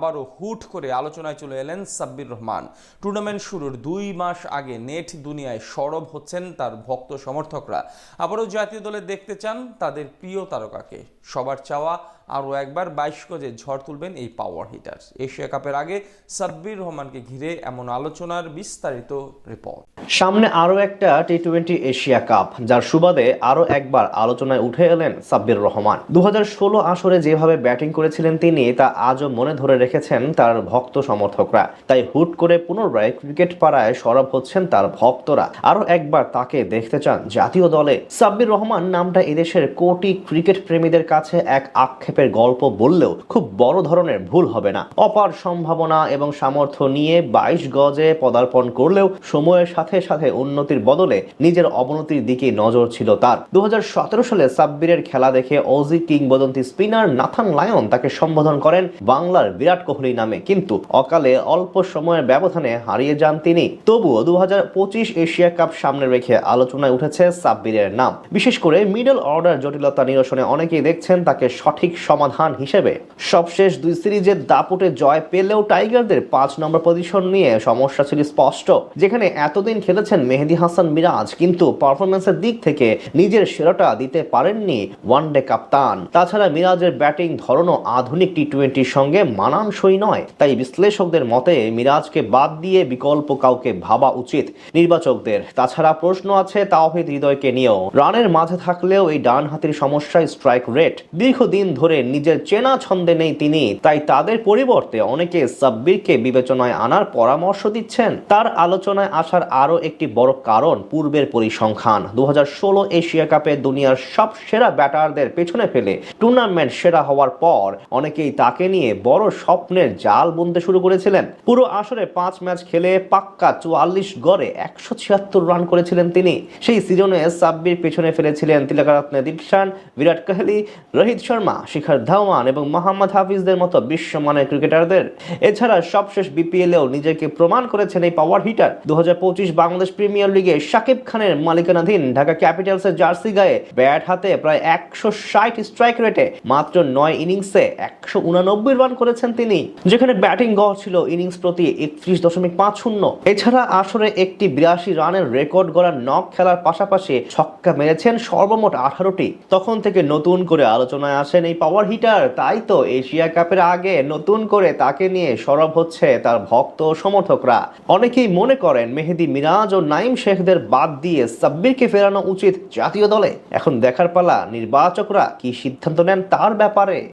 আবারও হুট করে আলোচনায় চলে এলেন সাব্বির রহমান। টুর্নামেন্ট শুরুর 2 মাস আগে নেট দুনিয়ায় সরব হচ্ছেন তার ভক্ত সমর্থকরা। আবারও জাতীয় দলে দেখতে চান তাদের প্রিয় তারকাকে। সবার চাওয়া আরও একবার 22 গজে ঝড় তুলবেন এই পাওয়ার হিটার। এশিয়া কাপের আগে সাব্বির রহমানকে ঘিরে এমন আলোচনার বিস্তারিত রিপোর্ট। সামনে আরও একটা টি-20 এশিয়া কাপ, যার সুবাদে আরও একবার আলোচনায় উঠে এলেন সাব্বির রহমান। 2016 আসরে যেভাবে ব্যাটিং করেছিলেন তিনি, তা আজও মনে ধরে রেখেছেন তার ভক্ত সমর্থকরা। তাই হুট করে পুনরায় ক্রিকেট পাড়ায় সরব হচ্ছেন তার ভক্তরা। আরও একবার তাকে দেখতে চান জাতীয় দলে। সাব্বির রহমান নামটা এদেশের কোটি ক্রিকেট প্রেমীদের কাছে এক আক্ষেপের গল্প বললেও খুব বড় ধরনের ভুল হবে না। অপার সম্ভাবনা এবং সামর্থ্য নিয়ে 22 গজে পদার্পণ করলেও সময়ের সাথে সাথে উন্নতির বদলে নিজের অবনতির দিকে নজর ছিল তার। 2017 সালে সাব্বিরের খেলা দেখে অজি কিংবদন্তি স্পিনার নাথান লায়ন তাকে সম্বোধন করেন বাংলার বিরাট কোহলি নামে, কিন্তু অকালে অল্প সময়ের ব্যবধানে হারিয়ে যান তিনি। তবুও 2025 এশিয়া কাপ সামনে রেখে আলোচনায় উঠেছে সাব্বিরের নাম। বিশেষ করে মিডল অর্ডার জটিলতা নিরসনে অনেকেই দেখছেন তাকে সঠিক সমাধান হিসেবে। সবশেষ 2 সিরিজের দাপুটে জয় পেলেও টাইগারদের 5 নম্বর পজিশন নিয়ে সমস্যা ছিল স্পষ্ট। যেখানে এতদিন খেলেছেন মেহেদী হাসান মিরাজ, কিন্তু পারফরম্যান্সের দিক থেকে নিজের সেরাটা দিতে পারেননি ওয়ানডে কাপ্তান। তাছাড়া মিরাজের ব্যাটিং ধরনও আধুনিক টি-20 সঙ্গে মানানসই নয়। তাই বিশ্লেষকদের মতে মিরাজকে বাদ দিয়ে বিকল্প কাউকে ভাবা উচিত নির্বাচকদের। তাছাড়া প্রশ্ন আছে তাওহিদ হৃদয়কে নিয়েও। রানের মাঝে থাকলেও এই ডান হাতির সমস্যায় স্ট্রাইক রেট। দীর্ঘদিন ধরে নিজের চেনা ছন্দে নেই তিনি, তাই তাদের পরিবর্তে অনেকে সাব্বিরকে বিবেচনায় আনার পরামর্শ দিচ্ছেন। তার আলোচনায় আসার আরও একটি বড় কারণ পূর্বের পরিসংখ্যান। 2016 এশিয়া কাপে দুনিয়ার সব সেরা ব্যাটারদের পেছনে ফেলে টুর্নামেন্ট সেরা হওয়ার পর অনেকেই তাকে নিয়ে বড় স্বপ্নের জাল বুনতে শুরু করেছিলেন। পুরো আসরে 5 ম্যাচ খেলে পাক্কা 44 গড়ে 176 রান করেছিলেন তিনি। সেই সিজনে সাব্বির পেছনে ফেলেছিলেন তিলকরত্নে দিলশান, বিরাট কোহলি, রোহিত শর্মা, শিখর ধাওয়ান এবং মোহাম্মদ হাফিজদের মতো বিশ্বমানের ক্রিকেটারদের। এছাড়া সবশেষ বিপিএলেও নিজেকে প্রমাণ করেছেন এই পাওয়ার হিটার। 2025 বাংলাদেশ প্রিমিয়ার লিগে শাকিব খানের মালিকানাধীন ঢাকা ক্যাপিটালসের জার্সি গায়ে ব্যাট হাতে প্রায় 160 স্ট্রাইক রেটে মাত্র 9 ইনিংসে 189 রান করেছেন তিনি, যেখানে ব্যাটিং গড় ছিল ইনিংস প্রতি 31.50। এছাড়া আসরে একটি 82 রানের রেকর্ড গড়া নক খেলার পাশাপাশি ছক্কা মেরেছেন সর্বমোট 18টি। তখন থেকে নতুন করে আলোচনায় আসেন এই পাওয়ার হিটার। তাই তো এশিয়া কাপের আগে নতুন করে তাকে নিয়ে সরব হচ্ছে তার ভক্ত সমর্থকরা। অনেকেই মনে করেন মেহেদী, মিরাজ ও নাইম শেখদের বাদ দিয়ে সাব্বিরকে ফেরানো উচিত জাতীয় দলে। এখন দেখার পালা নির্বাচকরা কি সিদ্ধান্ত নেন তার ব্যাপারে।